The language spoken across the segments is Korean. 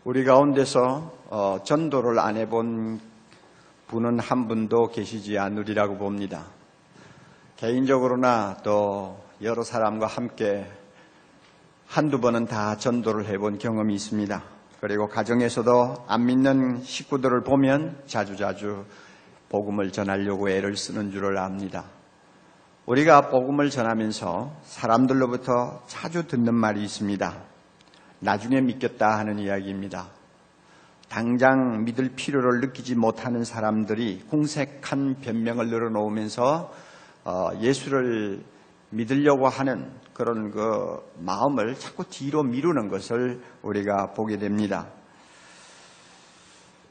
우리 가운데서 전도를 안 해본 분은 한 분도 계시지 않으리라고 봅니다. 개인적으로나 또 여러 사람과 함께 한두 번은 다 전도를 해본 경험이 있습니다. 그리고 가정에서도 안 믿는 식구들을 보면 자주자주 복음을 전하려고 애를 쓰는 줄을 압니다. 우리가 복음을 전하면서 사람들로부터 자주 듣는 말이 있습니다. 나중에 믿겠다 하는 이야기입니다. 당장 믿을 필요를 느끼지 못하는 사람들이 궁색한 변명을 늘어놓으면서 예수를 믿으려고 하는 그런 그 마음을 자꾸 뒤로 미루는 것을 우리가 보게 됩니다.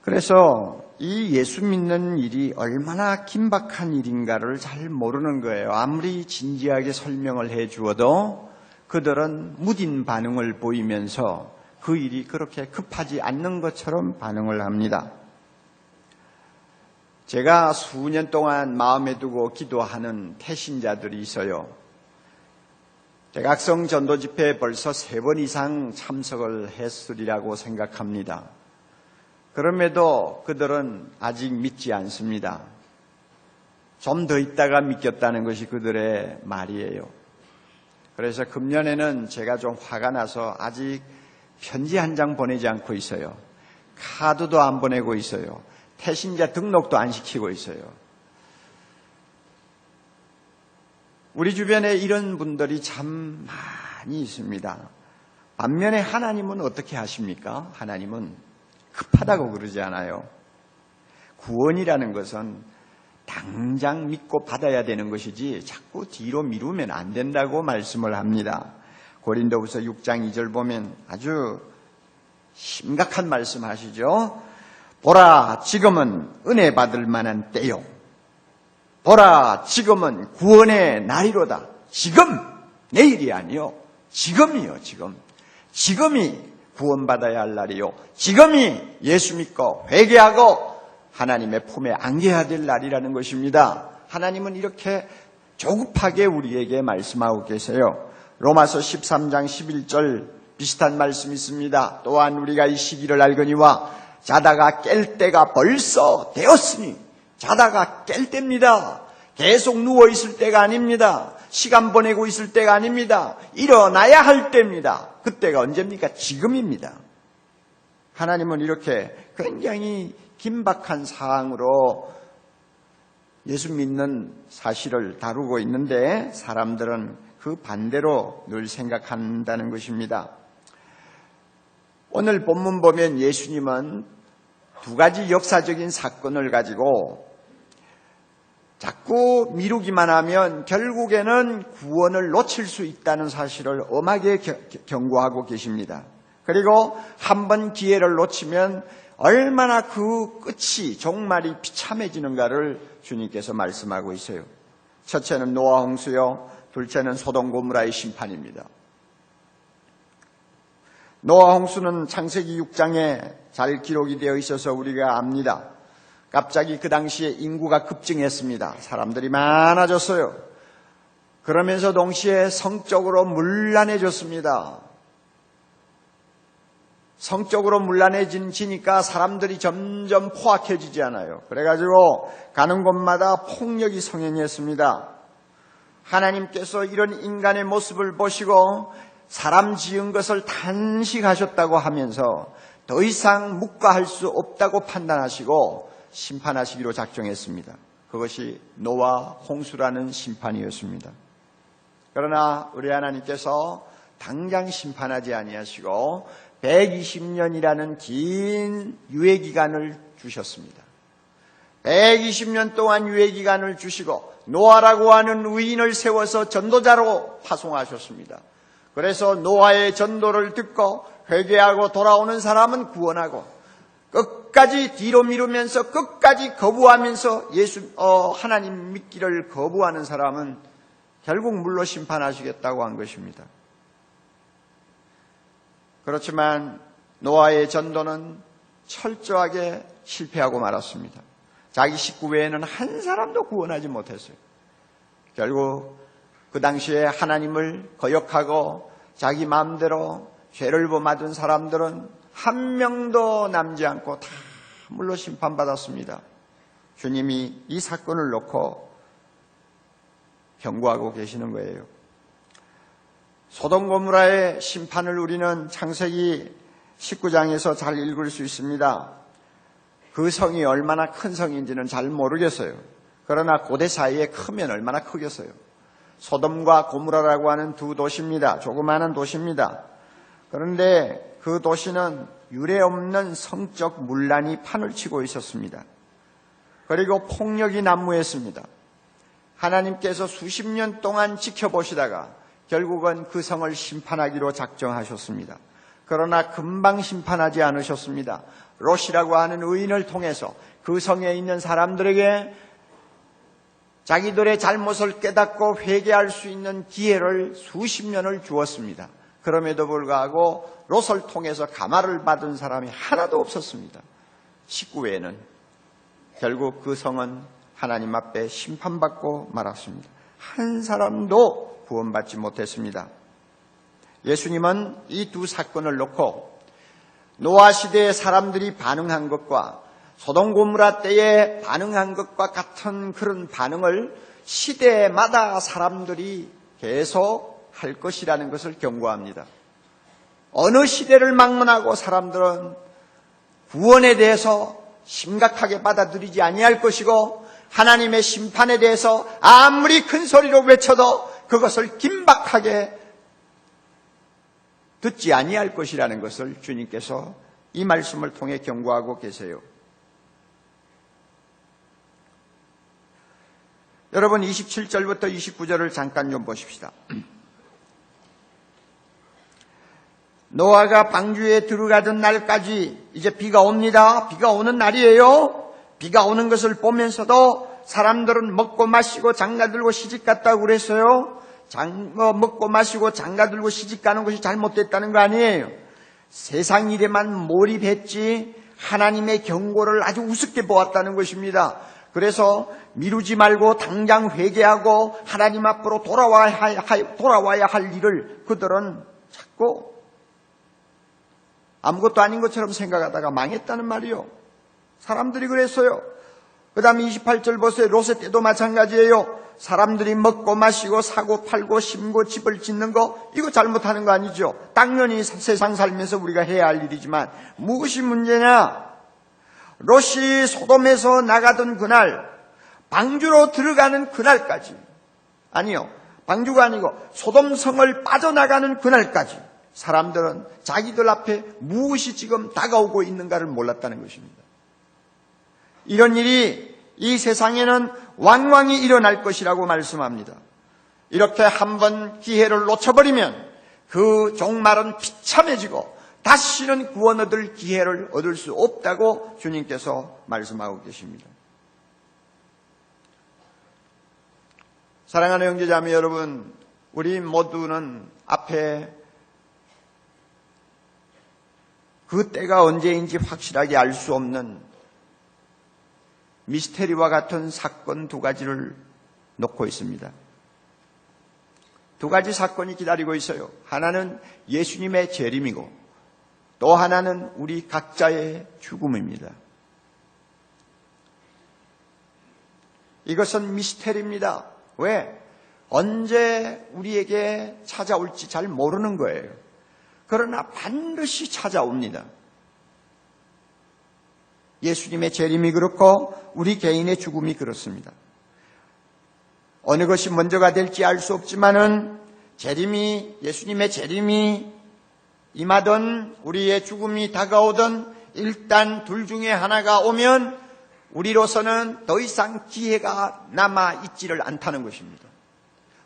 그래서 이 예수 믿는 일이 얼마나 긴박한 일인가를 잘 모르는 거예요. 아무리 진지하게 설명을 해 주어도 그들은 무딘 반응을 보이면서 그 일이 그렇게 급하지 않는 것처럼 반응을 합니다. 제가 수년 동안 마음에 두고 기도하는 태신자들이 있어요. 대각성 전도 집회에 벌써 3번 이상 참석을 했으리라고 생각합니다. 그럼에도 그들은 아직 믿지 않습니다. 좀 더 있다가 믿겠다는 것이 그들의 말이에요. 그래서 금년에는 제가 좀 화가 나서 아직 편지 한 장 보내지 않고 있어요. 카드도 안 보내고 있어요. 태신자 등록도 안 시키고 있어요. 우리 주변에 이런 분들이 참 많이 있습니다. 반면에 하나님은 어떻게 하십니까? 하나님은 급하다고 그러지 않아요. 구원이라는 것은 당장 믿고 받아야 되는 것이지 자꾸 뒤로 미루면 안 된다고 말씀을 합니다. 고린도후서 6장 2절 보면 아주 심각한 말씀 하시죠. 보라, 지금은 은혜 받을 만한 때요. 보라, 지금은 구원의 날이로다. 지금, 내일이 아니요. 지금이요, 지금. 지금이 구원받아야 할 날이요. 지금이 예수 믿고 회개하고 하나님의 품에 안겨야 될 날이라는 것입니다. 하나님은 이렇게 조급하게 우리에게 말씀하고 계세요. 로마서 13장 11절 비슷한 말씀이 있습니다. 또한 우리가 이 시기를 알거니와 자다가 깰 때가 벌써 되었으니, 자다가 깰 때입니다. 계속 누워있을 때가 아닙니다. 시간 보내고 있을 때가 아닙니다. 일어나야 할 때입니다. 그때가 언제입니까? 지금입니다. 하나님은 이렇게 굉장히 긴박한 사항으로 예수 믿는 사실을 다루고 있는데 사람들은 그 반대로 늘 생각한다는 것입니다. 오늘 본문 보면 예수님은 두 가지 역사적인 사건을 가지고 자꾸 미루기만 하면 결국에는 구원을 놓칠 수 있다는 사실을 엄하게 경고하고 계십니다. 그리고 한번 기회를 놓치면 얼마나 그 끝이 종말이 비참해지는가를 주님께서 말씀하고 있어요. 첫째는 노아 홍수요, 둘째는 소돔 고모라의 심판입니다. 노아 홍수는 창세기 6장에 잘 기록이 되어 있어서 우리가 압니다. 갑자기 그 당시에 인구가 급증했습니다. 사람들이 많아졌어요. 그러면서 동시에 성적으로 문란해졌습니다. 성적으로 문란해지니까 사람들이 점점 포악해지지 않아요. 그래가지고 가는 곳마다 폭력이 성행했습니다. 하나님께서 이런 인간의 모습을 보시고 사람 지은 것을 단식하셨다고 하면서 더 이상 묵과할 수 없다고 판단하시고 심판하시기로 작정했습니다. 그것이 노아 홍수라는 심판이었습니다. 그러나 우리 하나님께서 당장 심판하지 아니하시고 120년이라는 긴 유예기간을 주셨습니다. 120년 동안 유예기간을 주시고 노아라고 하는 의인을 세워서 전도자로 파송하셨습니다. 그래서 노아의 전도를 듣고 회개하고 돌아오는 사람은 구원하고 끝까지 뒤로 미루면서 끝까지 거부하면서 하나님 믿기를 거부하는 사람은 결국 물로 심판하시겠다고 한 것입니다. 그렇지만 노아의 전도는 철저하게 실패하고 말았습니다. 자기 식구 외에는 한 사람도 구원하지 못했어요. 결국 그 당시에 하나님을 거역하고 자기 마음대로 죄를 범하던 사람들은 한 명도 남지 않고 다 물로 심판받았습니다. 주님이 이 사건을 놓고 경고하고 계시는 거예요. 소돔 고모라의 심판을 우리는 창세기 19장에서 잘 읽을 수 있습니다. 그 성이 얼마나 큰 성인지는 잘 모르겠어요. 그러나 고대 사이에 크면 얼마나 크겠어요. 소돔과 고모라라고 하는 두 도시입니다. 조그마한 도시입니다. 그런데 그 도시는 유례없는 성적 문란이 판을 치고 있었습니다. 그리고 폭력이 난무했습니다. 하나님께서 수십 년 동안 지켜보시다가 결국은 그 성을 심판하기로 작정하셨습니다. 그러나 금방 심판하지 않으셨습니다. 롯이라고 하는 의인을 통해서 그 성에 있는 사람들에게 자기들의 잘못을 깨닫고 회개할 수 있는 기회를 수십 년을 주었습니다. 그럼에도 불구하고 롯을 통해서 감화를 받은 사람이 하나도 없었습니다. 19회에는 결국 그 성은 하나님 앞에 심판받고 말았습니다. 한 사람도 구원받지 못했습니다. 예수님은 이 두 사건을 놓고 노아 시대의 사람들이 반응한 것과 소돔 고모라 때에 반응한 것과 같은 그런 반응을 시대마다 사람들이 계속 할 것이라는 것을 경고합니다. 어느 시대를 막론하고 사람들은 구원에 대해서 심각하게 받아들이지 아니할 것이고 하나님의 심판에 대해서 아무리 큰 소리로 외쳐도 그것을 긴박하게 듣지 아니할 것이라는 것을 주님께서 이 말씀을 통해 경고하고 계세요. 여러분 27절부터 29절을 잠깐 좀 보십시다. 노아가 방주에 들어가던 날까지 이제 비가 옵니다. 비가 오는 날이에요. 비가 오는 것을 보면서도 사람들은 먹고 마시고 장가들고 시집갔다고 그랬어요. 먹고 마시고 장가들고 시집가는 것이 잘못됐다는 거 아니에요. 세상 일에만 몰입했지 하나님의 경고를 아주 우습게 보았다는 것입니다. 그래서 미루지 말고 당장 회개하고 하나님 앞으로 돌아와야 할 일을 그들은 자꾸 아무것도 아닌 것처럼 생각하다가 망했다는 말이요. 사람들이 그랬어요. 그 다음에 28절 보세요. 롯의 때도 마찬가지예요. 사람들이 먹고 마시고 사고 팔고 심고 집을 짓는 거 이거 잘못하는 거 아니죠. 당연히 세상 살면서 우리가 해야 할 일이지만 무엇이 문제냐. 롯이 소돔에서 나가던 그날 방주로 들어가는 그날까지 아니요. 방주가 아니고 소돔성을 빠져나가는 그날까지 사람들은 자기들 앞에 무엇이 지금 다가오고 있는가를 몰랐다는 것입니다. 이런 일이 이 세상에는 왕왕이 일어날 것이라고 말씀합니다. 이렇게 한번 기회를 놓쳐버리면 그 종말은 비참해지고 다시는 구원 얻을 기회를 얻을 수 없다고 주님께서 말씀하고 계십니다. 사랑하는 형제자매 여러분, 우리 모두는 앞에 그 때가 언제인지 확실하게 알 수 없는 미스테리와 같은 사건 두 가지를 놓고 있습니다. 두 가지 사건이 기다리고 있어요. 하나는 예수님의 재림이고 또 하나는 우리 각자의 죽음입니다. 이것은 미스테리입니다. 왜? 언제 우리에게 찾아올지 잘 모르는 거예요. 그러나 반드시 찾아옵니다. 예수님의 재림이 그렇고 우리 개인의 죽음이 그렇습니다. 어느 것이 먼저가 될지 알 수 없지만은 예수님의 재림이 임하던 우리의 죽음이 다가오던 일단 둘 중에 하나가 오면 우리로서는 더 이상 기회가 남아있지를 않다는 것입니다.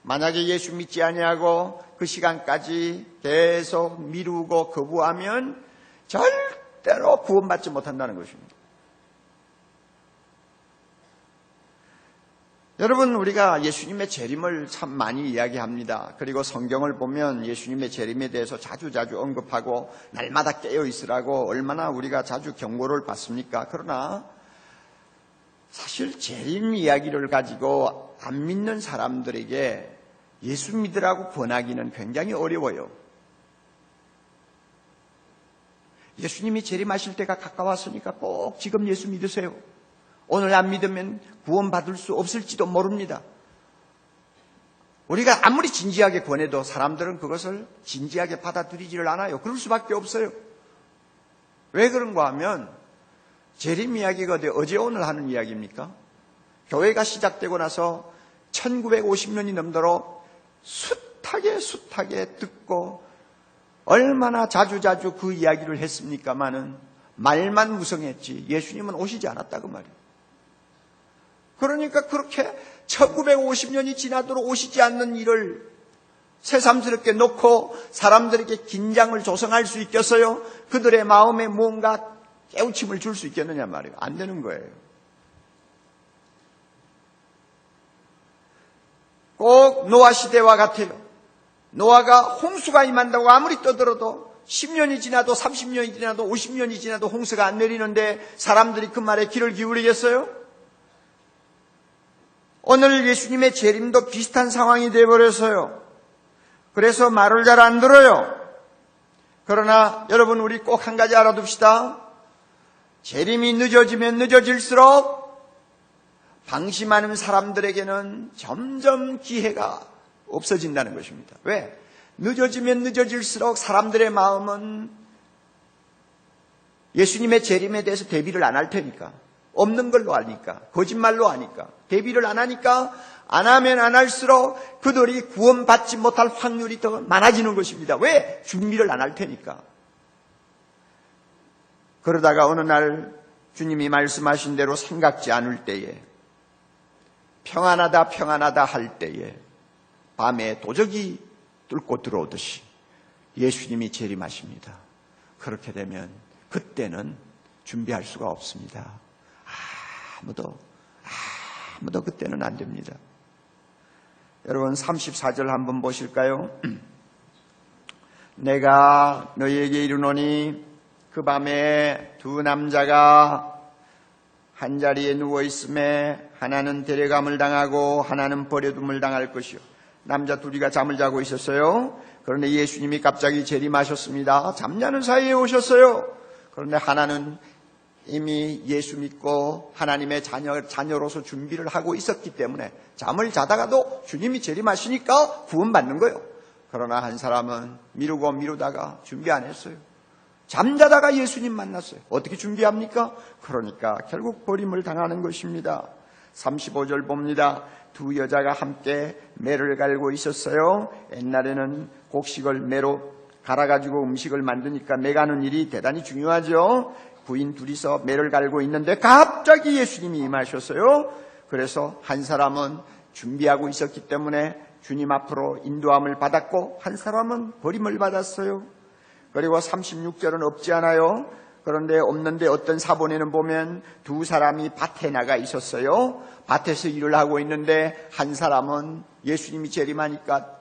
만약에 예수 믿지 아니하고 그 시간까지 계속 미루고 거부하면 절대로 구원받지 못한다는 것입니다. 여러분, 우리가 예수님의 재림을 참 많이 이야기합니다. 그리고 성경을 보면 예수님의 재림에 대해서 자주 언급하고 날마다 깨어 있으라고 얼마나 우리가 자주 경고를 받습니까? 그러나 사실 재림 이야기를 가지고 안 믿는 사람들에게 예수 믿으라고 권하기는 굉장히 어려워요. 예수님이 재림하실 때가 가까웠으니까 꼭 지금 예수 믿으세요. 오늘 안 믿으면 구원받을 수 없을지도 모릅니다. 우리가 아무리 진지하게 권해도 사람들은 그것을 진지하게 받아들이지를 않아요. 그럴 수밖에 없어요. 왜 그런가 하면 재림 이야기가 어제 오늘 하는 이야기입니까? 교회가 시작되고 나서 1950년이 넘도록 숱하게 듣고 얼마나 자주 그 이야기를 했습니까마는 말만 무성했지 예수님은 오시지 않았다고 말이에요. 그러니까 그렇게 1950년이 지나도록 오시지 않는 일을 새삼스럽게 놓고 사람들에게 긴장을 조성할 수 있겠어요? 그들의 마음에 뭔가 깨우침을 줄 수 있겠느냐 말이에요. 안 되는 거예요. 꼭 노아 시대와 같아요. 노아가 홍수가 임한다고 아무리 떠들어도 10년이 지나도 30년이 지나도 50년이 지나도 홍수가 안 내리는데 사람들이 그 말에 귀를 기울이겠어요? 오늘 예수님의 재림도 비슷한 상황이 되어버렸어요. 그래서 말을 잘 안 들어요. 그러나 여러분 우리 꼭 한 가지 알아둡시다. 재림이 늦어지면 늦어질수록 방심하는 사람들에게는 점점 기회가 없어진다는 것입니다. 왜? 늦어지면 늦어질수록 사람들의 마음은 예수님의 재림에 대해서 대비를 안 할 테니까, 없는 걸로 아니까, 거짓말로 아니까, 대비를 안 하니까 안 하면 안 할수록 그들이 구원받지 못할 확률이 더 많아지는 것입니다. 왜? 준비를 안 할 테니까. 그러다가 어느 날 주님이 말씀하신 대로 생각지 않을 때에 평안하다 할 때에 밤에 도적이 뚫고 들어오듯이 예수님이 재림하십니다. 그렇게 되면 그때는 준비할 수가 없습니다. 아무도 그때는 안 됩니다. 여러분 34절 한번 보실까요? 내가 너희에게 이르노니 그 밤에 두 남자가 한 자리에 누워 있음에 하나는 데려감을 당하고 하나는 버려둠을 당할 것이요. 남자 둘이가 잠을 자고 있었어요. 그런데 예수님이 갑자기 재림하셨습니다. 잠자는 사이에 오셨어요. 그런데 하나는 이미 예수 믿고 하나님의 자녀로서 준비를 하고 있었기 때문에 잠을 자다가도 주님이 재림하시니까 구원받는 거예요. 그러나 한 사람은 미루다가 준비 안 했어요. 잠자다가 예수님 만났어요. 어떻게 준비합니까? 그러니까 결국 버림을 당하는 것입니다. 35절 봅니다. 두 여자가 함께 매를 갈고 있었어요. 옛날에는 곡식을 매로 갈아가지고 음식을 만드니까 매 가는 일이 대단히 중요하죠. 부인 둘이서 매를 갈고 있는데 갑자기 예수님이 임하셨어요. 그래서 한 사람은 준비하고 있었기 때문에 주님 앞으로 인도함을 받았고 한 사람은 버림을 받았어요. 그리고 36절은 없지 않아요. 그런데 없는데 어떤 사본에는 보면 두 사람이 밭에 나가 있었어요. 밭에서 일을 하고 있는데 한 사람은 예수님이 재림하니까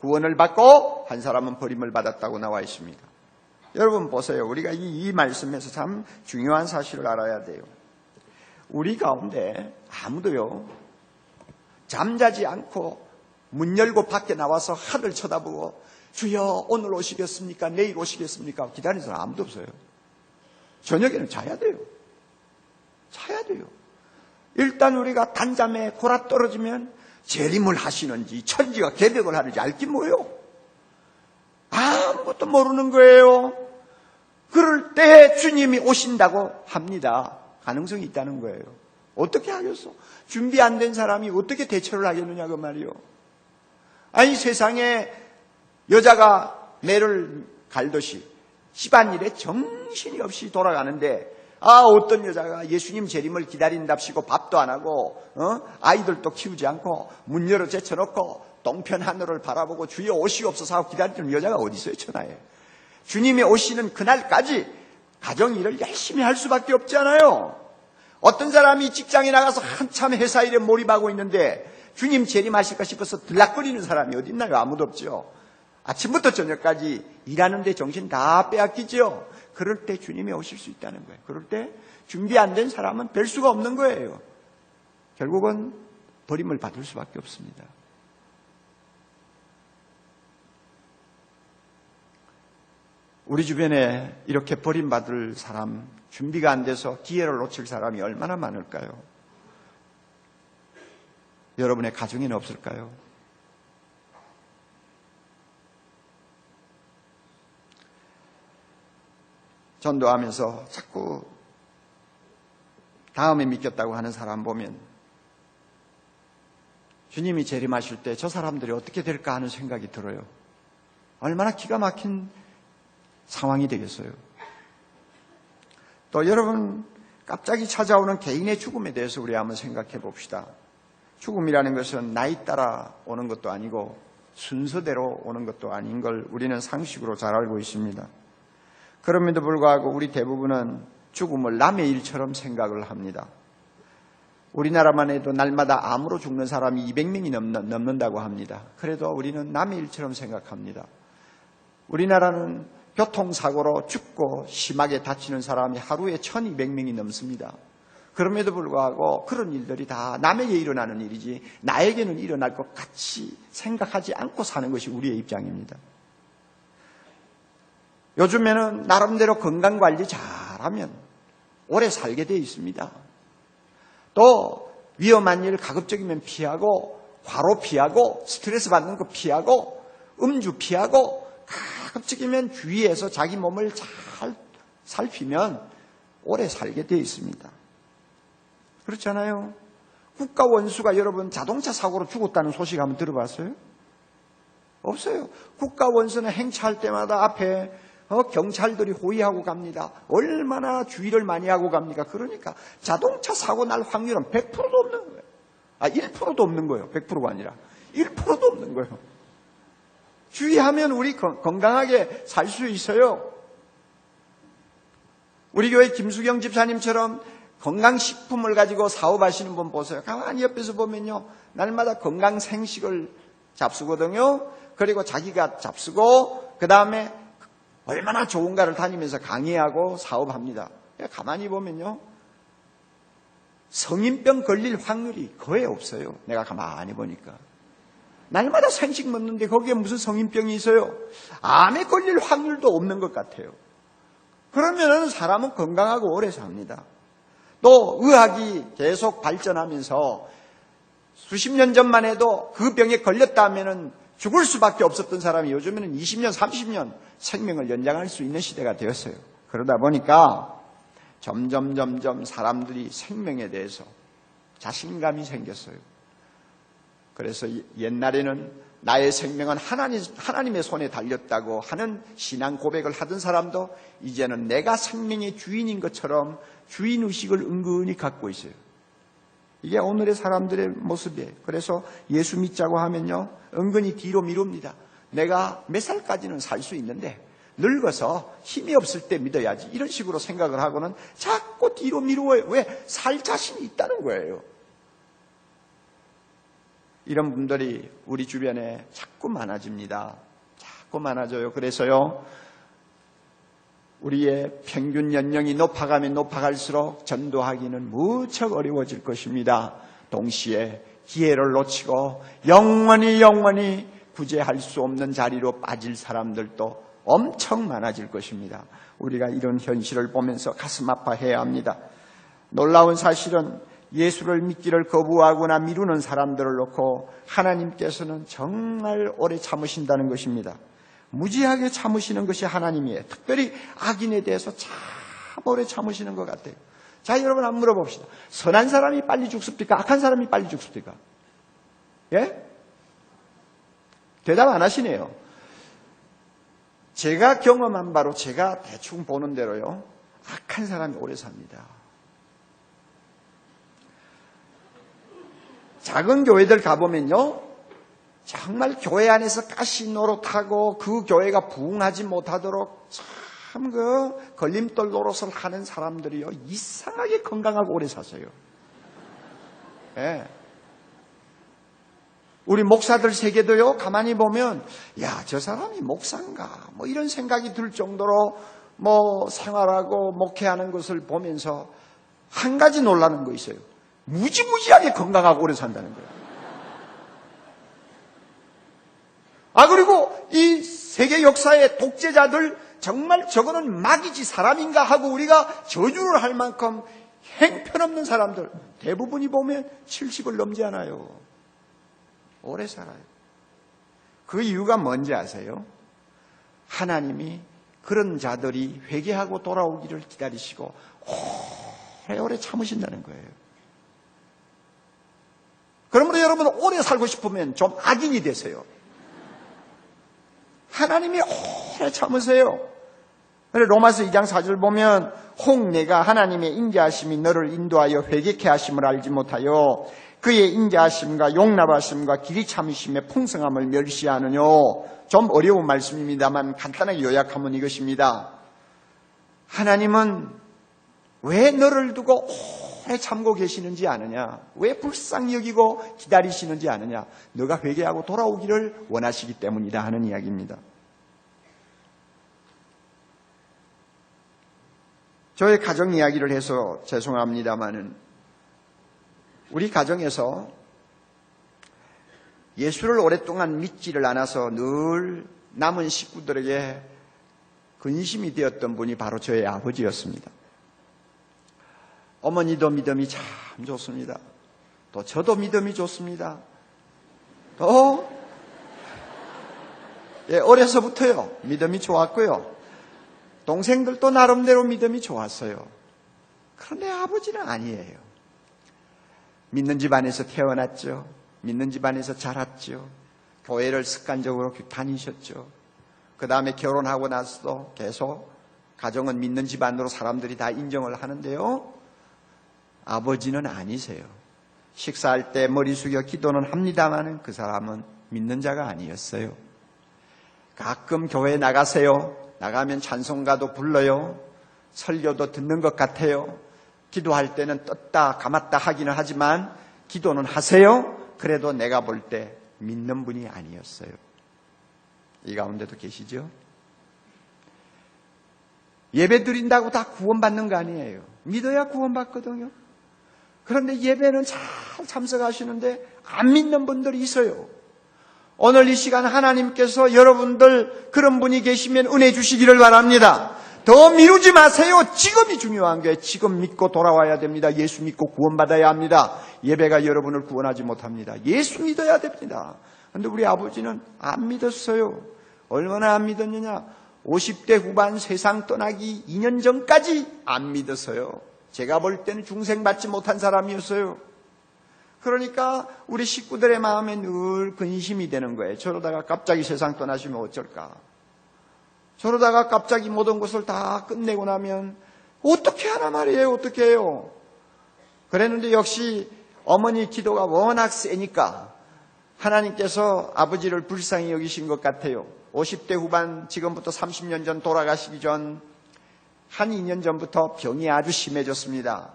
구원을 받고 한 사람은 버림을 받았다고 나와 있습니다. 여러분 보세요. 우리가 이 말씀에서 참 중요한 사실을 알아야 돼요. 우리 가운데 아무도요 잠자지 않고 문 열고 밖에 나와서 하늘 쳐다보고 주여 오늘 오시겠습니까? 내일 오시겠습니까? 기다리는 사람 아무도 없어요. 저녁에는 자야 돼요. 일단 우리가 단잠에 골아 떨어지면 재림을 하시는지 천지가 개벽을 하는지 알기 뭐예요? 아무것도 모르는 거예요. 그럴 때 주님이 오신다고 합니다. 가능성이 있다는 거예요. 어떻게 하겠어? 준비 안 된 사람이 어떻게 대처를 하겠느냐 그 말이요. 아니 세상에 여자가 매를 갈듯이 집안일에 정신이 없이 돌아가는데 어떤 여자가 예수님 재림을 기다린답시고 밥도 안 하고 아이들도 키우지 않고 문 열어 제쳐놓고 동편 하늘을 바라보고 주여 오시옵소서 하고 기다리는 여자가 어디 있어요 천하에. 주님이 오시는 그날까지 가정일을 열심히 할 수밖에 없잖아요. 어떤 사람이 직장에 나가서 한참 회사 일에 몰입하고 있는데 주님 재림하실까 싶어서 들락거리는 사람이 어디 있나요? 아무도 없죠. 아침부터 저녁까지 일하는데 정신 다 빼앗기죠. 그럴 때 주님이 오실 수 있다는 거예요. 그럴 때 준비 안 된 사람은 뵐 수가 없는 거예요. 결국은 버림을 받을 수밖에 없습니다. 우리 주변에 이렇게 버림받을 사람, 준비가 안 돼서 기회를 놓칠 사람이 얼마나 많을까요? 여러분의 가정에는 없을까요? 전도하면서 자꾸 다음에 믿겠다고 하는 사람 보면 주님이 재림하실 때 저 사람들이 어떻게 될까 하는 생각이 들어요. 얼마나 기가 막힌 상황이 되겠어요. 또 여러분, 갑자기 찾아오는 개인의 죽음에 대해서 우리 한번 생각해 봅시다. 죽음이라는 것은 나이 따라 오는 것도 아니고 순서대로 오는 것도 아닌 걸 우리는 상식으로 잘 알고 있습니다. 그럼에도 불구하고 우리 대부분은 죽음을 남의 일처럼 생각을 합니다. 우리나라만 해도 날마다 암으로 죽는 사람이 200명이 넘는다고 합니다. 그래도 우리는 남의 일처럼 생각합니다. 우리나라는 교통사고로 죽고 심하게 다치는 사람이 하루에 1200명이 넘습니다. 그럼에도 불구하고 그런 일들이 다 남에게 일어나는 일이지 나에게는 일어날 것 같이 생각하지 않고 사는 것이 우리의 입장입니다. 요즘에는 나름대로 건강관리 잘하면 오래 살게 되어 있습니다. 또 위험한 일 가급적이면 피하고 과로 피하고 스트레스 받는 거 피하고 음주 피하고 가급적이면 주의해서 자기 몸을 잘 살피면 오래 살게 되어 있습니다. 그렇잖아요. 국가 원수가 여러분 자동차 사고로 죽었다는 소식 한번 들어봤어요? 없어요. 국가 원수는 행차할 때마다 앞에 경찰들이 호위하고 갑니다. 얼마나 주의를 많이 하고 갑니까? 그러니까 자동차 사고 날 확률은 100%도 없는 거예요. 1%도 없는 거예요. 100%가 아니라 1%도 없는 거예요. 주의하면 우리 건강하게 살 수 있어요. 우리 교회 김수경 집사님처럼 건강식품을 가지고 사업하시는 분 보세요. 가만히 옆에서 보면요. 날마다 건강생식을 잡수거든요. 그리고 자기가 잡수고 그 다음에 얼마나 좋은가를 다니면서 강의하고 사업합니다. 가만히 보면요. 성인병 걸릴 확률이 거의 없어요. 내가 가만히 보니까. 날마다 생식 먹는데 거기에 무슨 성인병이 있어요? 암에 걸릴 확률도 없는 것 같아요. 그러면 사람은 건강하고 오래 삽니다. 또 의학이 계속 발전하면서 수십 년 전만 해도 그 병에 걸렸다 하면은 죽을 수밖에 없었던 사람이 요즘에는 20년, 30년 생명을 연장할 수 있는 시대가 되었어요. 그러다 보니까 점점 사람들이 생명에 대해서 자신감이 생겼어요. 그래서 옛날에는 나의 생명은 하나님의 손에 달렸다고 하는 신앙 고백을 하던 사람도 이제는 내가 생명의 주인인 것처럼 주인의식을 은근히 갖고 있어요. 이게 오늘의 사람들의 모습이에요. 그래서 예수 믿자고 하면요, 은근히 뒤로 미룹니다. 내가 몇 살까지는 살 수 있는데 늙어서 힘이 없을 때 믿어야지. 이런 식으로 생각을 하고는 자꾸 뒤로 미루어요. 왜? 살 자신이 있다는 거예요. 이런 분들이 우리 주변에 자꾸 많아집니다. 자꾸 많아져요. 그래서요, 우리의 평균 연령이 높아가면 높아갈수록 전도하기는 무척 어려워질 것입니다. 동시에 기회를 놓치고 영원히 구제할 수 없는 자리로 빠질 사람들도 엄청 많아질 것입니다. 우리가 이런 현실을 보면서 가슴 아파해야 합니다. 놀라운 사실은 예수를 믿기를 거부하거나 미루는 사람들을 놓고 하나님께서는 정말 오래 참으신다는 것입니다. 무지하게 참으시는 것이 하나님이에요. 특별히 악인에 대해서 참 오래 참으시는 것 같아요. 자, 여러분 한번 물어봅시다. 선한 사람이 빨리 죽습니까? 악한 사람이 빨리 죽습니까? 예? 대답 안 하시네요. 제가 경험한 바로 제가 대충 보는 대로요, 악한 사람이 오래 삽니다. 작은 교회들 가보면요, 정말 교회 안에서 가시 노릇하고 그 교회가 부흥하지 못하도록 참 그 걸림돌 노릇을 하는 사람들이요, 이상하게 건강하고 오래 사세요. 예. 우리 목사들 세계도요, 가만히 보면, 야, 저 사람이 목사인가? 뭐 이런 생각이 들 정도로 뭐 생활하고 목회하는 것을 보면서 한 가지 놀라는 거 있어요. 무지무지하게 건강하고 오래 산다는 거예요. 그리고 이 세계 역사의 독재자들 정말 저거는 막이지 사람인가 하고 우리가 저주를 할 만큼 형편없는 사람들 대부분이 보면 70을 넘지 않아요. 오래 살아요. 그 이유가 뭔지 아세요? 하나님이 그런 자들이 회개하고 돌아오기를 기다리시고 오래오래 참으신다는 거예요. 그러므로 여러분 오래 살고 싶으면 좀 악인이 되세요. 하나님이 오래 참으세요. 로마서 2장 4절 보면 혹 내가 하나님의 인자하심이 너를 인도하여 회개케 하심을 알지 못하여 그의 인자하심과 용납하심과 길이 참으심의 풍성함을 멸시하느뇨. 좀 어려운 말씀입니다만 간단하게 요약하면 이것입니다. 하나님은 왜 너를 두고 오래 참고 계시는지 아느냐? 왜 불쌍히 여기고 기다리시는지 아느냐? 너가 회개하고 돌아오기를 원하시기 때문이다 하는 이야기입니다. 저의 가정 이야기를 해서 죄송합니다마는 우리 가정에서 예수를 오랫동안 믿지를 않아서 늘 남은 식구들에게 근심이 되었던 분이 바로 저의 아버지였습니다. 어머니도 믿음이 참 좋습니다. 또 저도 믿음이 좋습니다. 또 어려서부터요 믿음이 좋았고요. 동생들도 나름대로 믿음이 좋았어요. 그런데 아버지는 아니에요. 믿는 집안에서 태어났죠. 믿는 집안에서 자랐죠. 교회를 습관적으로 다니셨죠. 그 다음에 결혼하고 나서도 계속 가정은 믿는 집안으로 사람들이 다 인정을 하는데요. 아버지는 아니세요. 식사할 때 머리 숙여 기도는 합니다만 그 사람은 믿는 자가 아니었어요. 가끔 교회 나가세요. 나가면 찬송가도 불러요. 설교도 듣는 것 같아요. 기도할 때는 떴다 감았다 하기는 하지만 기도는 하세요. 그래도 내가 볼 때 믿는 분이 아니었어요. 이 가운데도 계시죠? 예배 드린다고 다 구원받는 거 아니에요. 믿어야 구원받거든요. 그런데 예배는 잘 참석하시는데 안 믿는 분들이 있어요. 오늘 이 시간 하나님께서 여러분들 그런 분이 계시면 은혜 주시기를 바랍니다. 더 미루지 마세요. 지금이 중요한 거예요. 지금 믿고 돌아와야 됩니다. 예수 믿고 구원받아야 합니다. 예배가 여러분을 구원하지 못합니다. 예수 믿어야 됩니다. 그런데 우리 아버지는 안 믿었어요. 얼마나 안 믿었느냐? 50대 후반 세상 떠나기 2년 전까지 안 믿었어요. 제가 볼 때는 중생받지 못한 사람이었어요. 그러니까 우리 식구들의 마음에 늘 근심이 되는 거예요. 저러다가 갑자기 세상 떠나시면 어쩔까? 저러다가 갑자기 모든 것을 다 끝내고 나면 어떻게 하나 말이에요. 어떻게 해요? 그랬는데 역시 어머니 기도가 워낙 세니까 하나님께서 아버지를 불쌍히 여기신 것 같아요. 50대 후반 지금부터 30년 전 돌아가시기 전 한 2년 전부터 병이 아주 심해졌습니다.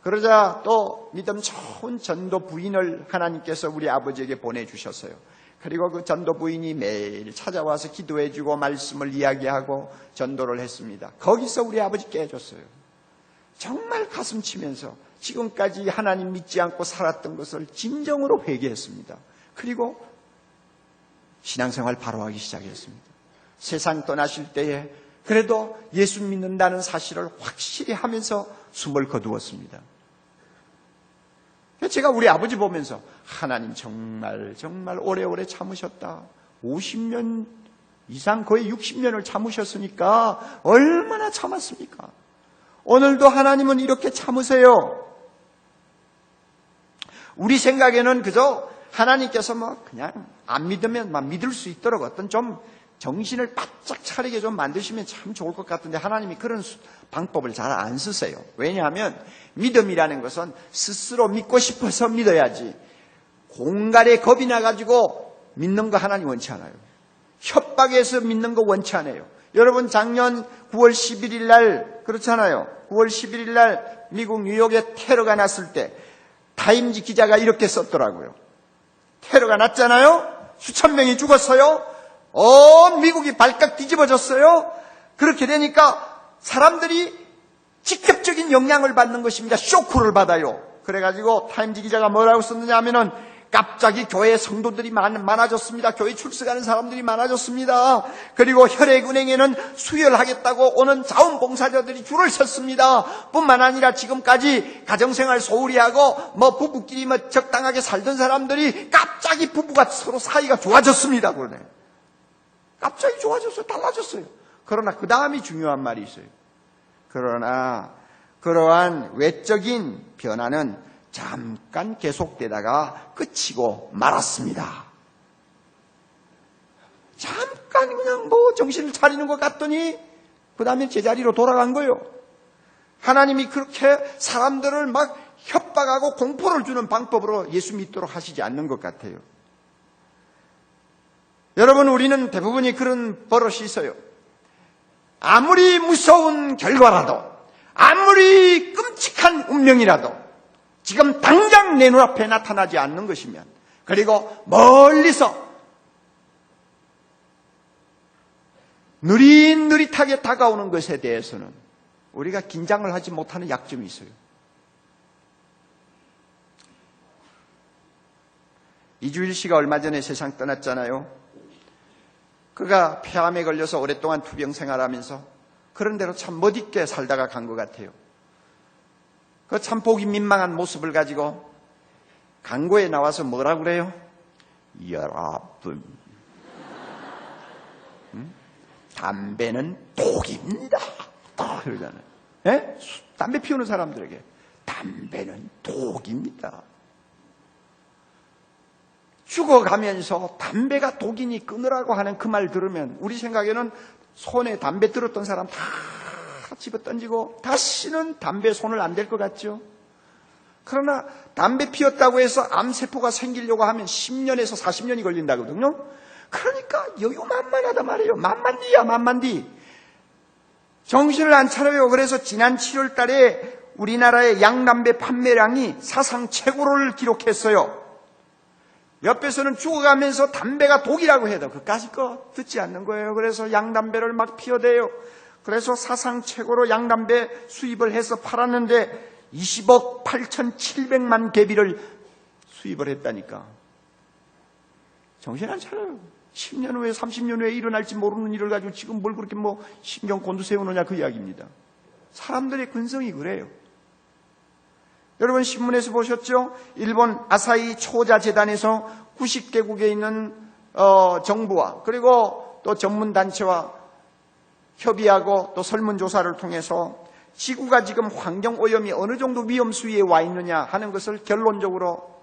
그러자 또 믿음 좋은 전도 부인을 하나님께서 우리 아버지에게 보내주셨어요. 그리고 그 전도 부인이 매일 찾아와서 기도해주고 말씀을 이야기하고 전도를 했습니다. 거기서 우리 아버지 깨졌어요. 정말 가슴 치면서 지금까지 하나님 믿지 않고 살았던 것을 진정으로 회개했습니다. 그리고 신앙생활 바로 하기 시작했습니다. 세상 떠나실 때에 그래도 예수 믿는다는 사실을 확실히 하면서 숨을 거두었습니다. 제가 우리 아버지 보면서 하나님 정말 오래오래 참으셨다. 50년 이상 거의 60년을 참으셨으니까 얼마나 참았습니까? 오늘도 하나님은 이렇게 참으세요. 우리 생각에는 그저 하나님께서 그냥 안 믿으면 믿을 수 있도록 어떤 좀 정신을 바짝 차리게 좀 만드시면 참 좋을 것 같은데 하나님이 그런 방법을 잘 안 쓰세요. 왜냐하면 믿음이라는 것은 스스로 믿고 싶어서 믿어야지 공갈에 겁이 나가지고 믿는 거 하나님 원치 않아요. 협박해서 믿는 거 원치 않아요. 여러분 작년 9월 11일 날 그렇잖아요. 9월 11일 날 미국 뉴욕에 테러가 났을 때 타임지 기자가 이렇게 썼더라고요. 테러가 났잖아요. 수천 명이 죽었어요. 온 미국이 발칵 뒤집어졌어요. 그렇게 되니까 사람들이 직접적인 영향을 받는 것입니다. 쇼크를 받아요. 그래가지고 타임지 기자가 뭐라고 썼느냐 하면은 갑자기 교회 성도들이 많아졌습니다. 교회 출석하는 사람들이 많아졌습니다. 그리고 혈액은행에는 수혈하겠다고 오는 자원봉사자들이 줄을 섰습니다. 뿐만 아니라 지금까지 가정생활 소홀히 하고 부부끼리 적당하게 살던 사람들이 갑자기 부부가 서로 사이가 좋아졌습니다. 그러네. 갑자기 좋아졌어요. 달라졌어요. 그러나 그 다음이 중요한 말이 있어요. 그러나 그러한 외적인 변화는 잠깐 계속되다가 그치고 말았습니다. 잠깐 그냥 정신을 차리는 것 같더니 그 다음에 제자리로 돌아간 거예요. 하나님이 그렇게 사람들을 막 협박하고 공포를 주는 방법으로 예수 믿도록 하시지 않는 것 같아요. 여러분, 우리는 대부분이 그런 버릇이 있어요. 아무리 무서운 결과라도, 아무리 끔찍한 운명이라도 지금 당장 내 눈앞에 나타나지 않는 것이면, 그리고 멀리서 느릿느릿하게 다가오는 것에 대해서는 우리가 긴장을 하지 못하는 약점이 있어요. 이주일 씨가 얼마 전에 세상 떠났잖아요. 그가 폐암에 걸려서 오랫동안 투병 생활하면서 그런 대로 참 멋있게 살다가 간 것 같아요. 그 참 보기 민망한 모습을 가지고 강고에 나와서 뭐라고 그래요? 여러분, 담배는 독입니다. 그러잖아요. 예? 담배 피우는 사람들에게 담배는 독입니다. 죽어가면서 담배가 독이니 끊으라고 하는 그 말 들으면 우리 생각에는 손에 담배 들었던 사람 다 집어 던지고 다시는 담배에 손을 안 댈 것 같죠. 그러나 담배 피웠다고 해서 암세포가 생기려고 하면 10년에서 40년이 걸린다거든요. 그러니까 여유만만하단 말이에요. 만만디야 만만디. 정신을 안 차려요. 그래서 지난 7월 달에 우리나라의 양담배 판매량이 사상 최고를 기록했어요. 옆에서는 죽어가면서 담배가 독이라고 해도 그까짓 거 듣지 않는 거예요. 그래서 양담배를 막 피워대요. 그래서 사상 최고로 양담배 수입을 해서 팔았는데 20억 8,700만 개비를 수입을 했다니까. 정신 안 차려요. 10년 후에 30년 후에 일어날지 모르는 일을 가지고 지금 뭘 그렇게 신경 곤두세우느냐 그 이야기입니다. 사람들의 근성이 그래요. 여러분 신문에서 보셨죠? 일본 아사히 초자 재단에서 90개국에 있는 정부와 그리고 또 전문단체와 협의하고 또 설문조사를 통해서 지구가 지금 환경오염이 어느 정도 위험 수위에 와 있느냐 하는 것을 결론적으로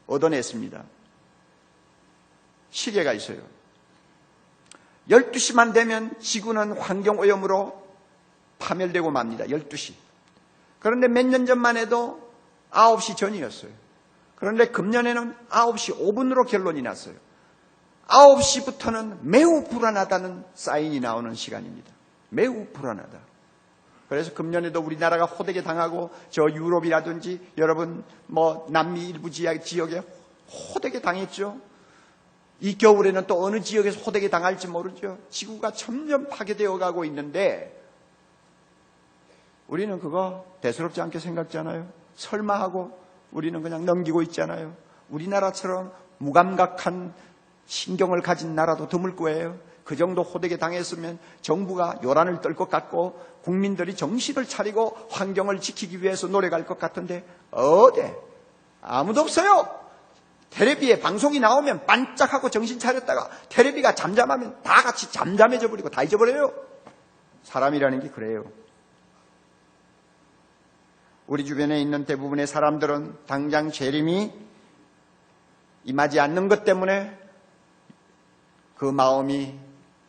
얻어냈습니다. 시계가 있어요. 12시만 되면 지구는 환경오염으로 파멸되고 맙니다. 12시. 그런데 몇 년 전만 해도 9시 전이었어요. 그런데 금년에는 9시 5분으로 결론이 났어요. 9시부터는 매우 불안하다는 사인이 나오는 시간입니다. 매우 불안하다. 그래서 금년에도 우리나라가 호되게 당하고 저 유럽이라든지 여러분 남미 일부 지역에 호되게 당했죠. 이 겨울에는 또 어느 지역에서 호되게 당할지 모르죠. 지구가 점점 파괴되어 가고 있는데 우리는 그거 대수롭지 않게 생각잖아요. 설마 하고 우리는 그냥 넘기고 있잖아요. 우리나라처럼 무감각한 신경을 가진 나라도 드물 거예요. 그 정도 호되게 당했으면 정부가 요란을 떨 것 같고 국민들이 정신을 차리고 환경을 지키기 위해서 노력할 것 같은데 어디 아무도 없어요. 텔레비에 방송이 나오면 반짝하고 정신 차렸다가 텔레비가 잠잠하면 다 같이 잠잠해져 버리고 다 잊어버려요. 사람이라는 게 그래요. 우리 주변에 있는 대부분의 사람들은 당장 재림이 임하지 않는 것 때문에 그 마음이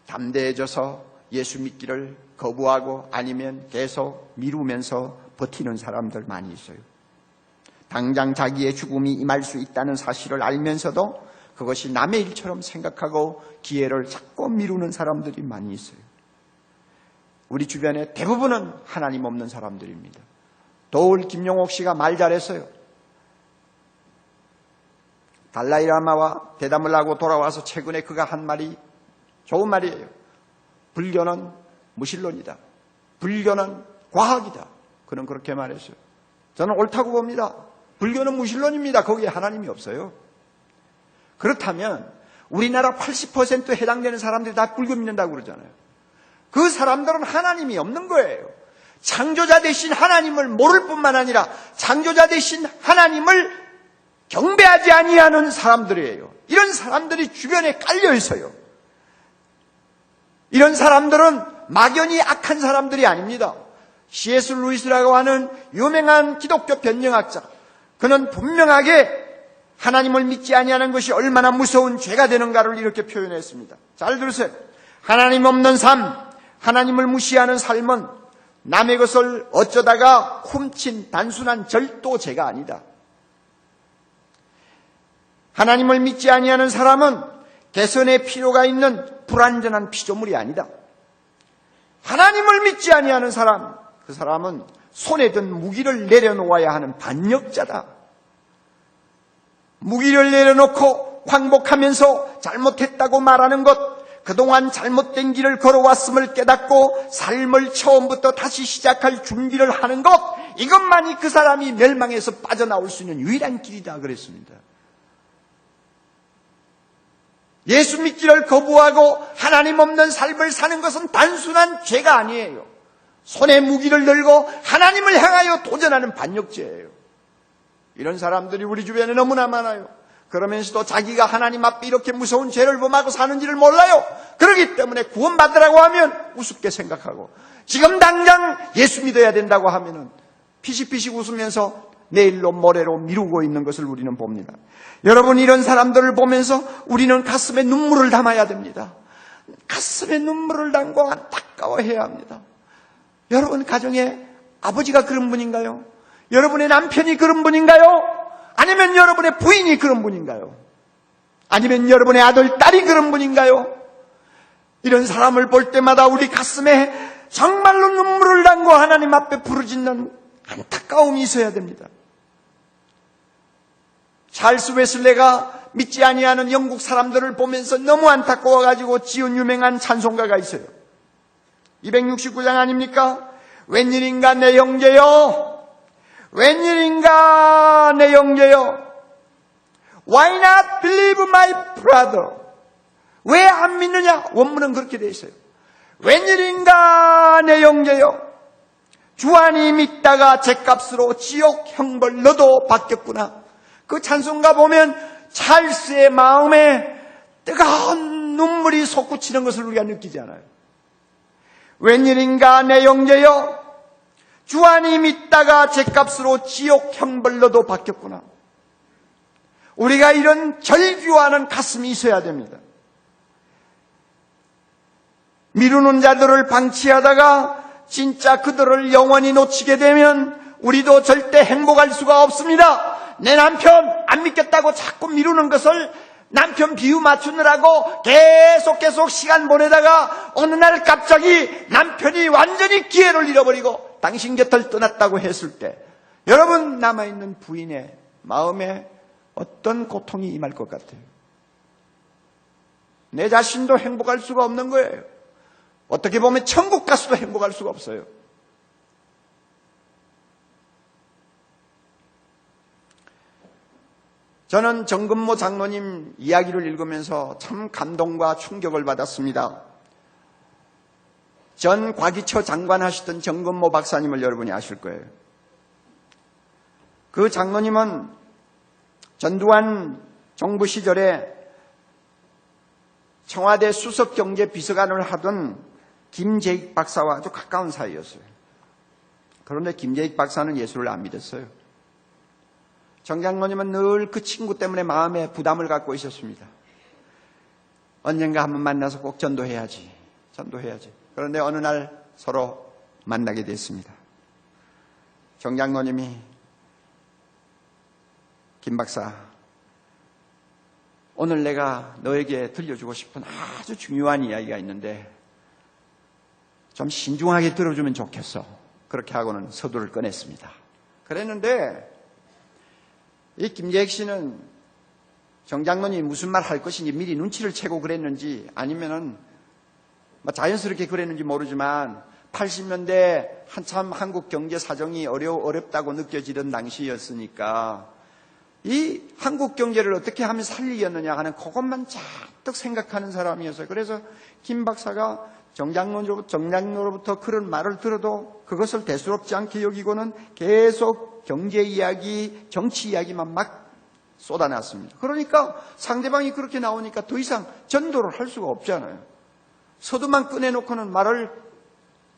담대해져서 예수 믿기를 거부하고 아니면 계속 미루면서 버티는 사람들 많이 있어요. 당장 자기의 죽음이 임할 수 있다는 사실을 알면서도 그것이 남의 일처럼 생각하고 기회를 자꾸 미루는 사람들이 많이 있어요. 우리 주변에 대부분은 하나님 없는 사람들입니다. 도울 김용옥 씨가 말 잘했어요. 달라이라마와 대담을 하고 돌아와서 최근에 그가 한 말이 좋은 말이에요. 불교는 무신론이다. 불교는 과학이다. 그는 그렇게 말했어요. 저는 옳다고 봅니다. 불교는 무신론입니다. 거기에 하나님이 없어요. 그렇다면 우리나라 80% 해당되는 사람들이 다 불교 믿는다고 그러잖아요. 그 사람들은 하나님이 없는 거예요. 창조자 되신 하나님을 모를 뿐만 아니라 창조자 되신 하나님을 경배하지 아니하는 사람들이에요. 이런 사람들이 주변에 깔려 있어요. 이런 사람들은 막연히 악한 사람들이 아닙니다. C.S. 루이스라고 하는 유명한 기독교 변명학자, 그는 분명하게 하나님을 믿지 아니하는 것이 얼마나 무서운 죄가 되는가를 이렇게 표현했습니다. 잘 들으세요. 하나님 없는 삶, 하나님을 무시하는 삶은 남의 것을 어쩌다가 훔친 단순한 절도죄가 아니다. 하나님을 믿지 아니하는 사람은 개선의 필요가 있는 불완전한 피조물이 아니다. 하나님을 믿지 아니하는 사람, 그 사람은 손에 든 무기를 내려놓아야 하는 반역자다. 무기를 내려놓고 광복하면서 잘못했다고 말하는 것, 그동안 잘못된 길을 걸어왔음을 깨닫고 삶을 처음부터 다시 시작할 준비를 하는 것, 이것만이 그 사람이 멸망에서 빠져나올 수 있는 유일한 길이다 그랬습니다. 예수 믿기를 거부하고 하나님 없는 삶을 사는 것은 단순한 죄가 아니에요. 손에 무기를 들고 하나님을 향하여 도전하는 반역죄예요. 이런 사람들이 우리 주변에 너무나 많아요. 그러면서도 자기가 하나님 앞에 이렇게 무서운 죄를 범하고 사는지를 몰라요. 그렇기 때문에 구원받으라고 하면 우습게 생각하고, 지금 당장 예수 믿어야 된다고 하면은 피식피식 웃으면서 내일로 모레로 미루고 있는 것을 우리는 봅니다. 여러분, 이런 사람들을 보면서 우리는 가슴에 눈물을 담아야 됩니다. 가슴에 눈물을 담고 안타까워해야 합니다. 여러분 가정에 아버지가 그런 분인가요? 여러분의 남편이 그런 분인가요? 아니면 여러분의 부인이 그런 분인가요? 아니면 여러분의 아들, 딸이 그런 분인가요? 이런 사람을 볼 때마다 우리 가슴에 정말로 눈물을 담고 하나님 앞에 부르짖는 안타까움이 있어야 됩니다. 찰스 웨슬레가 믿지 아니하는 영국 사람들을 보면서 너무 안타까워가지고 지은 유명한 찬송가가 있어요. 269장 아닙니까? 웬일인가 내 형제여, 웬일인가 내 형제여, Why not believe my brother? 왜 안 믿느냐? 원문은 그렇게 되어 있어요. 웬일인가 내 형제여, 주안이 믿다가 죗값으로 지옥 형벌로도 바뀌었구나. 그 찬송가 보면 찰스의 마음에 뜨거운 눈물이 솟구치는 것을 우리가 느끼지 않아요? 웬일인가 내 형제여, 주안이 믿다가 죗값으로 지옥 형벌로도 바뀌었구나. 우리가 이런 절규하는 가슴이 있어야 됩니다. 미루는 자들을 방치하다가 진짜 그들을 영원히 놓치게 되면 우리도 절대 행복할 수가 없습니다. 내 남편 안 믿겠다고 자꾸 미루는 것을 남편 비유 맞추느라고 계속 시간 보내다가 어느 날 갑자기 남편이 완전히 기회를 잃어버리고 당신 곁을 떠났다고 했을 때, 여러분 남아있는 부인의 마음에 어떤 고통이 임할 것 같아요? 내 자신도 행복할 수가 없는 거예요. 어떻게 보면 천국 가서도 행복할 수가 없어요. 저는 정근모 장로님 이야기를 읽으면서 참 감동과 충격을 받았습니다. 전 과기처 장관 하시던 정근모 박사님을 여러분이 아실 거예요. 그 장로님은 전두환 정부 시절에 청와대 수석경제비서관을 하던 김재익 박사와 아주 가까운 사이였어요. 그런데 김재익 박사는 예수를 안 믿었어요. 정 장로님은 늘 그 친구 때문에 마음에 부담을 갖고 있었습니다. 언젠가 한번 만나서 꼭 전도해야지. 그런데 어느 날 서로 만나게 됐습니다. 정 장로님이, 김 박사, 오늘 내가 너에게 들려주고 싶은 아주 중요한 이야기가 있는데 좀 신중하게 들어주면 좋겠어. 그렇게 하고는 서두를 꺼냈습니다. 그랬는데 이 김재익 씨는 정 장로님이 무슨 말 할 것인지 미리 눈치를 채고 그랬는지 아니면은 자연스럽게 그랬는지 모르지만 80년대 한참 한국 경제 사정이 어렵다고 느껴지던 당시였으니까 이 한국 경제를 어떻게 하면 살리겠느냐 하는 그것만 잔뜩 생각하는 사람이었어요. 그래서 김 박사가 정장로로부터 그런 말을 들어도 그것을 대수롭지 않게 여기고는 계속 경제 이야기, 정치 이야기만 막 쏟아놨습니다. 그러니까 상대방이 그렇게 나오니까 더 이상 전도를 할 수가 없잖아요. 서두만 꺼내놓고는 말을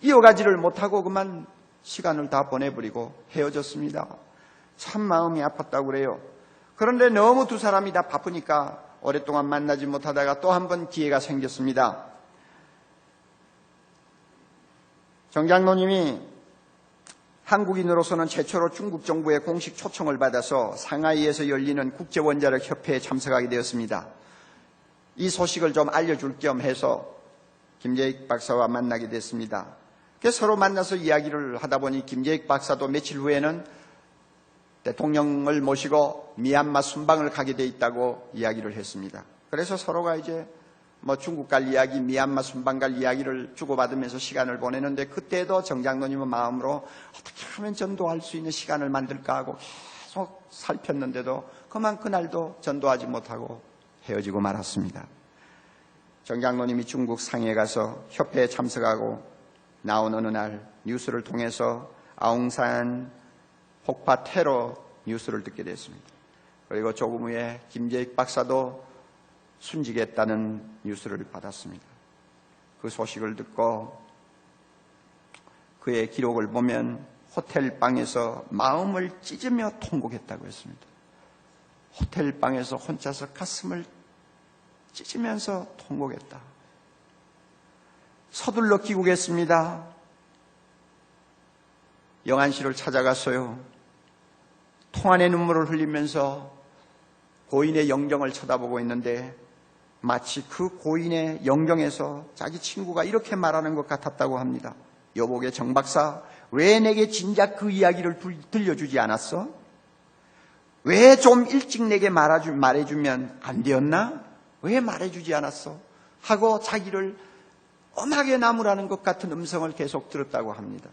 이어가지를 못하고 그만 시간을 다 보내버리고 헤어졌습니다. 참 마음이 아팠다고 그래요. 그런데 너무 두 사람이 다 바쁘니까 오랫동안 만나지 못하다가 또 한 번 기회가 생겼습니다. 정장로님이 한국인으로서는 최초로 중국 정부의 공식 초청을 받아서 상하이에서 열리는 국제원자력 협회에 참석하게 되었습니다. 이 소식을 좀 알려줄 겸 해서 김재익 박사와 만나게 됐습니다. 그래서 서로 만나서 이야기를 하다 보니 김재익 박사도 며칠 후에는 대통령을 모시고 미얀마 순방을 가게 돼 있다고 이야기를 했습니다. 그래서 서로가 이제 중국 갈 이야기, 미얀마 순방 갈 이야기를 주고받으면서 시간을 보내는데 그때도 정장로님은 마음으로 어떻게 하면 전도할 수 있는 시간을 만들까 하고 계속 살폈는데도 그만 그날도 전도하지 못하고 헤어지고 말았습니다. 정장로님이 중국 상해에 가서 협회에 참석하고 나온 어느 날 뉴스를 통해서 아웅산 폭파 테러 뉴스를 듣게 됐습니다. 그리고 조금 후에 김재익 박사도 순직했다는 뉴스를 받았습니다. 그 소식을 듣고 그의 기록을 보면 호텔 방에서 마음을 찢으며 통곡했다고 했습니다. 호텔 방에서 혼자서 가슴을 찢으면서 통곡했다. 서둘러 귀국했습니다. 영안실을 찾아갔어요. 통안의 눈물을 흘리면서 고인의 영정을 쳐다보고 있는데 마치 그 고인의 영정에서 자기 친구가 이렇게 말하는 것 같았다고 합니다. 여보게 정 박사, 왜 내게 진작 그 이야기를 들려주지 않았어? 왜 좀 일찍 내게 말해주면 안 되었나? 왜 말해주지 않았어? 하고 자기를 엄하게 나무라는 것 같은 음성을 계속 들었다고 합니다.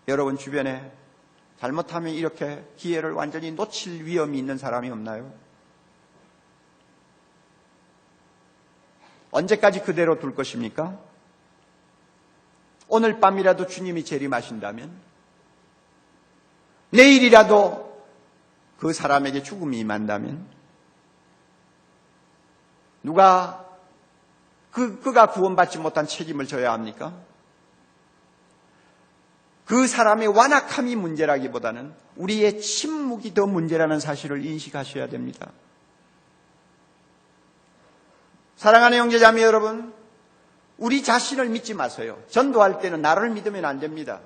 여러분 주변에 잘못하면 이렇게 기회를 완전히 놓칠 위험이 있는 사람이 없나요? 언제까지 그대로 둘 것입니까? 오늘 밤이라도 주님이 재림하신다면, 내일이라도 그 사람에게 죽음이 임한다면, 누가 그가 구원받지 못한 책임을 져야 합니까? 그 사람의 완악함이 문제라기보다는 우리의 침묵이 더 문제라는 사실을 인식하셔야 됩니다. 사랑하는 형제자매 여러분, 우리 자신을 믿지 마세요. 전도할 때는 나를 믿으면 안 됩니다.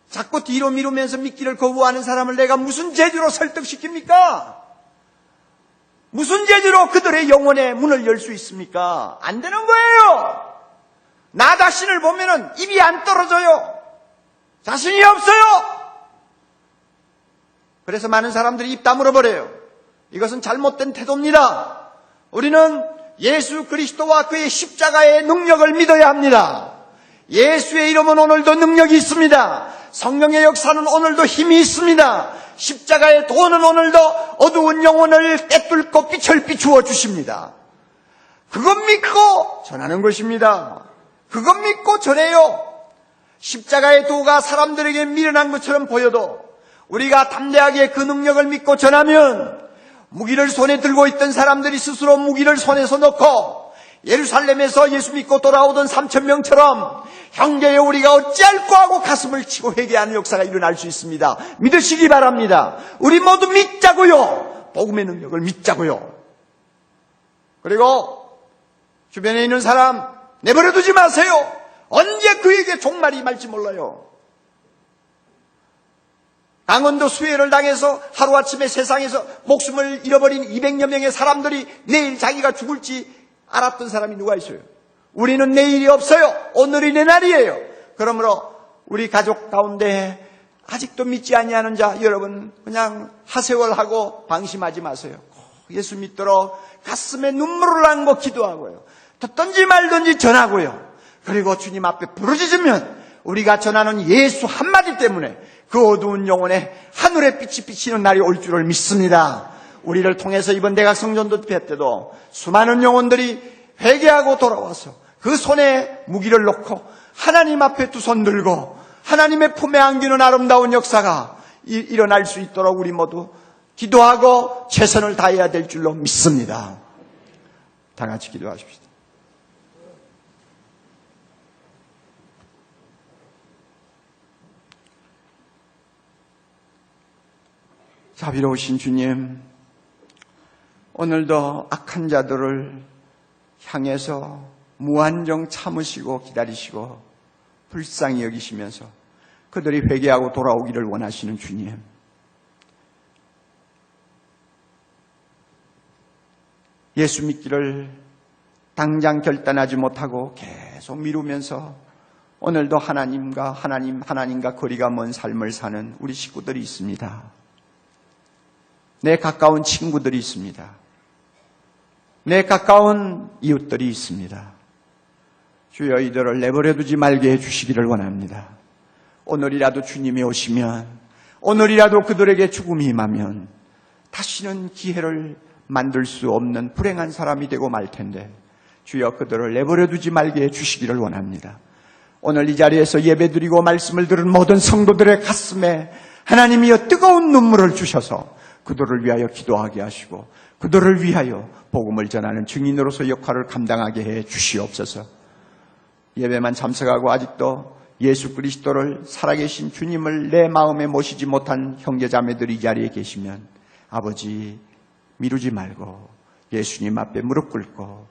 자꾸 뒤로 미루면서 믿기를 거부하는 사람을 내가 무슨 재주로 설득시킵니까? 무슨 재주로 그들의 영혼의 문을 열 수 있습니까? 안 되는 거예요. 나 자신을 보면은 입이 안 떨어져요. 자신이 없어요. 그래서 많은 사람들이 입 다물어버려요. 이것은 잘못된 태도입니다. 우리는 예수 그리스도와 그의 십자가의 능력을 믿어야 합니다. 예수의 이름은 오늘도 능력이 있습니다. 성령의 역사는 오늘도 힘이 있습니다. 십자가의 도는 오늘도 어두운 영혼을 꿰뚫고 빛을 비추어 주십니다. 그것 믿고 전하는 것입니다. 그것 믿고 전해요. 십자가의 도가 사람들에게 미련한 것처럼 보여도 우리가 담대하게 그 능력을 믿고 전하면 무기를 손에 들고 있던 사람들이 스스로 무기를 손에서 놓고 예루살렘에서 예수 믿고 돌아오던 3,000명처럼 형제여 우리가 어찌할꼬 하고 가슴을 치고 회개하는 역사가 일어날 수 있습니다. 믿으시기 바랍니다. 우리 모두 믿자고요. 복음의 능력을 믿자고요. 그리고 주변에 있는 사람 내버려 두지 마세요. 언제 그에게 종말이 임할지 몰라요. 강원도 수해를 당해서 하루아침에 세상에서 목숨을 잃어버린 200여 명의 사람들이 내일 자기가 죽을지 알았던 사람이 누가 있어요? 우리는 내일이 없어요. 오늘이 내 날이에요. 그러므로 우리 가족 가운데 아직도 믿지 아니하는 자 여러분 그냥 하세월하고 방심하지 마세요. 예수 믿도록 가슴에 눈물을 안고 기도하고요. 듣든지 말든지 전하고요. 그리고 주님 앞에 부르짖으면 우리가 전하는 예수 한마디 때문에 그 어두운 영혼에 하늘의 빛이 비치는 날이 올 줄을 믿습니다. 우리를 통해서 이번 대각성전도 때도 수많은 영혼들이 회개하고 돌아와서 그 손에 무기를 놓고 하나님 앞에 두 손 들고 하나님의 품에 안기는 아름다운 역사가 일어날 수 있도록 우리 모두 기도하고 최선을 다해야 될 줄로 믿습니다. 다 같이 기도하십시다. 자비로우신 주님, 오늘도 악한 자들을 향해서 무한정 참으시고 기다리시고 불쌍히 여기시면서 그들이 회개하고 돌아오기를 원하시는 주님, 예수 믿기를 당장 결단하지 못하고 계속 미루면서 오늘도 하나님과 거리가 먼 삶을 사는 우리 식구들이 있습니다. 내 가까운 친구들이 있습니다. 내 가까운 이웃들이 있습니다. 주여, 이들을 내버려두지 말게 해주시기를 원합니다. 오늘이라도 주님이 오시면, 오늘이라도 그들에게 죽음이 임하면 다시는 기회를 만들 수 없는 불행한 사람이 되고 말 텐데, 주여, 그들을 내버려두지 말게 해주시기를 원합니다. 오늘 이 자리에서 예배드리고 말씀을 들은 모든 성도들의 가슴에 하나님이여 뜨거운 눈물을 주셔서 그들을 위하여 기도하게 하시고 그들을 위하여 복음을 전하는 증인으로서 역할을 감당하게 해 주시옵소서. 예배만 참석하고 아직도 예수 그리스도를 살아계신 주님을 내 마음에 모시지 못한 형제자매들이 이 자리에 계시면 아버지, 미루지 말고 예수님 앞에 무릎 꿇고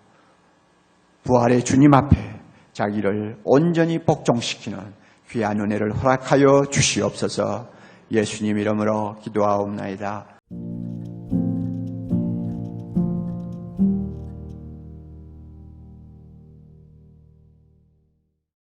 부활의 주님 앞에 자기를 온전히 복종시키는 귀한 은혜를 허락하여 주시옵소서. 예수님 이름으로 기도하옵나이다.